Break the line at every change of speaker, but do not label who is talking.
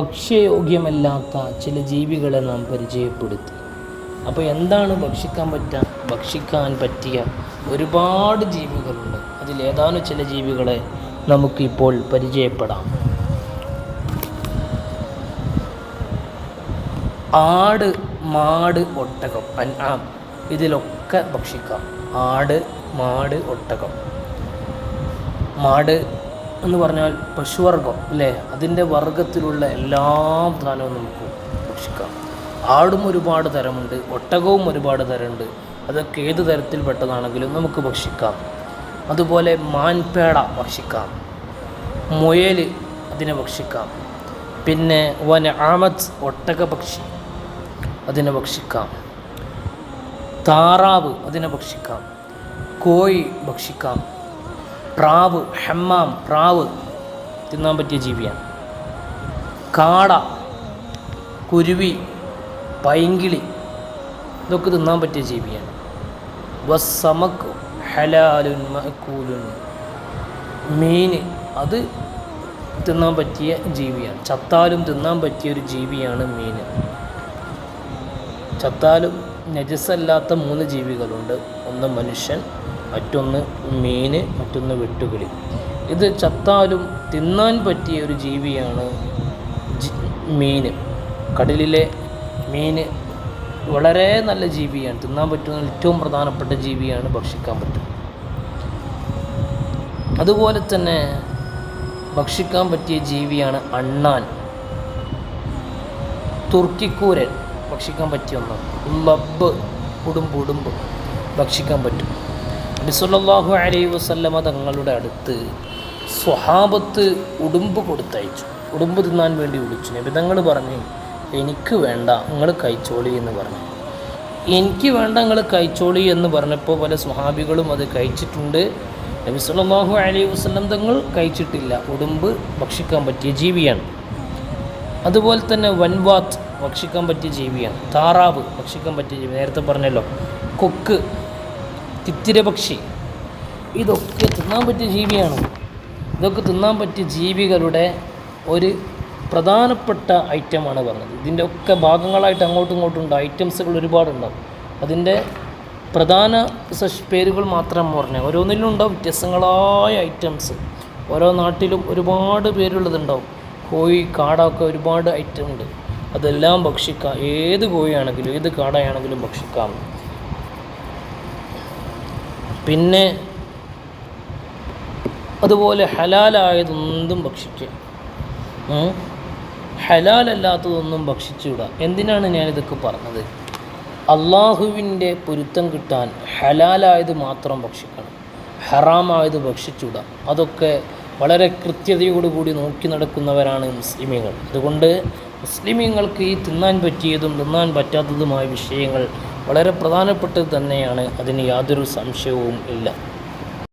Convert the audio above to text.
ഭക്ഷ്യയോഗ്യമല്ലാത്ത ചില ജീവികളെ നാം പരിചയപ്പെടുത്തി. അപ്പോൾ എന്താണ് ഭക്ഷിക്കാൻ പറ്റിയ ഒരുപാട് ജീവികളുണ്ട്. അതിലേതാനും ചില ജീവികളെ നമുക്കിപ്പോൾ പരിചയപ്പെടാം. ആട്, മാട്, ഒട്ടകം, അൻആം, ഇതിലൊക്കെ ഭക്ഷിക്കാം. ആട്, മാട്, ഒട്ടകം. മാട് എന്ന് പറഞ്ഞാൽ പശുവർഗം അല്ലേ? അതിൻ്റെ വർഗത്തിലുള്ള എല്ലാ സാധനവും നമുക്ക് ഭക്ഷിക്കാം. ആടും ഒരുപാട് തരമുണ്ട്, ഒട്ടകവും ഒരുപാട് തരമുണ്ട്. അതൊക്കെ ഏത് തരത്തിൽപ്പെട്ടതാണെങ്കിലും നമുക്ക് ഭക്ഷിക്കാം. അതുപോലെ മാൻപേട ഭക്ഷിക്കാം, മുയൽ അതിനെ ഭക്ഷിക്കാം. പിന്നെ വനആമത്ത്, ഒട്ടക പക്ഷി, അതിനെ ഭക്ഷിക്കാം. താറാവ് അതിനെ ഭക്ഷിക്കാം. കോഴി ഭക്ഷിക്കാം. പ്രാവ്, ഹമ്മാം, പ്രാവ് തിന്നാൻ പറ്റിയ ജീവിയാണ്. കാട, കുരുവി, പൈങ്കിളി ഇതൊക്കെ തിന്നാൻ പറ്റിയ ജീവിയാണ്. വസ്സമക് ഹലാലുൻ മഅകൂലുൻ, മീൻ അത് തിന്നാൻ പറ്റിയ ജീവിയാണ്. ചത്താലും തിന്നാൻ പറ്റിയൊരു ജീവിയാണ് മീൻ. ചത്താലും നജസല്ലാത്ത 3 ജീവികളുണ്ട്. ഒന്ന് മനുഷ്യൻ, മറ്റൊന്ന് മീൻ, മറ്റൊന്ന് വെട്ടുകിളി. ഇത് ചത്താലും തിന്നാൻ പറ്റിയ ഒരു ജീവിയാണ് മീൻ. കടലിലെ മീൻ വളരെ നല്ല ജീവിയാണ്, തിന്നാൻ പറ്റുന്ന ഏറ്റവും പ്രധാനപ്പെട്ട ജീവിയാണ്, ഭക്ഷിക്കാൻ പറ്റും. അതുപോലെ തന്നെ ഭക്ഷിക്കാൻ പറ്റിയ ജീവിയാണ് അണ്ണാൻ. തുർക്കിക്കൂരൻ ഭക്ഷിക്കാൻ പറ്റിയ ഒന്നാണ്. ലബ്ബ്, ഉടുമ്പ് ഭക്ഷിക്കാൻ പറ്റും. നബി സല്ലല്ലാഹു അലൈഹി വസല്ലമ തങ്ങളുടെ അടുത്ത് സ്വഹാബത്ത് ഉടുമ്പ് കൊടുത്തയച്ചു. ഉടുമ്പ് തിന്നാൻ വേണ്ടി വിളിച്ചു. നബി തങ്ങൾ പറഞ്ഞു, എനിക്ക് വേണ്ട, നിങ്ങൾ കഴിച്ചോളി എന്ന് പറഞ്ഞു. എനിക്ക് വേണ്ട, നിങ്ങൾ കഴിച്ചോളി എന്ന് പറഞ്ഞപ്പോൾ പല സ്വഹാബികളും അത് കഴിച്ചിട്ടുണ്ട്. നബി സല്ലല്ലാഹു അലൈഹി വസല്ലം തങ്ങൾ കഴിച്ചിട്ടില്ല. ഉടുമ്പ് ഭക്ഷിക്കാൻ പറ്റിയ ജീവിയാണ്. അതുപോലെ തന്നെ വൻവാത്ത് ഭക്ഷിക്കാൻ പറ്റിയ ജീവിയാണ്. താറാവ് ഭക്ഷിക്കാൻ പറ്റിയ ജീവി, നേരത്തെ പറഞ്ഞല്ലോ. കൊക്ക്, തിത്തിരപക്ഷി, ഇതൊക്കെ തിന്നാൻ പറ്റിയ ജീവിയാണ്. ഇതൊക്കെ തിന്നാൻ പറ്റിയ ജീവികളുടെ ഒരു പ്രധാനപ്പെട്ട ഐറ്റമാണ് പറഞ്ഞത്. ഇതിൻ്റെ ഒക്കെ ഭാഗങ്ങളായിട്ട് അങ്ങോട്ടും ഇങ്ങോട്ടും ഉണ്ട്, ഐറ്റംസുകൾ ഒരുപാടുണ്ടാവും. അതിൻ്റെ പ്രധാന പേരുകൾ മാത്രം പറഞ്ഞാൽ ഓരോന്നിലും ഉണ്ടാവും വ്യത്യസ്തങ്ങളായ ഐറ്റംസ്. ഓരോ നാട്ടിലും ഒരുപാട് പേരുള്ളതുണ്ടാവും. കോഴി, കാടൊക്കെ ഒരുപാട് ഐറ്റം ഉണ്ട്. അതെല്ലാം ഭക്ഷിക്കാം. ഏത് കോഴിയാണെങ്കിലും ഏത് കാടയാണെങ്കിലും ഭക്ഷിക്കാം. പിന്നെ അതുപോലെ ഹലാലായതൊന്നും ഭക്ഷിക്കുക, ഹലാലല്ലാത്തതൊന്നും ഭക്ഷിച്ചുകൂടാ. എന്തിനാണ് ഞാനിതൊക്കെ പറഞ്ഞത്? അള്ളാഹുവിൻ്റെ പൊരുത്തം കിട്ടാൻ ഹലാലായത് മാത്രം ഭക്ഷിക്കണം, ഹറാമായത് ഭക്ഷിച്ചുകൂടാ. അതൊക്കെ വളരെ കൃത്യതയോടുകൂടി നോക്കി നടക്കുന്നവരാണ് മുസ്ലിമീങ്ങൾ. അതുകൊണ്ട് മുസ്ലിമീങ്ങൾക്ക് ഈ തിന്നാൻ പറ്റിയതും തിന്നാൻ പറ്റാത്തതുമായ വിഷയങ്ങൾ വളരെ പ്രധാനപ്പെട്ടത് തന്നെയാണ്. അതിന് യാതൊരു സംശയവും ഇല്ല.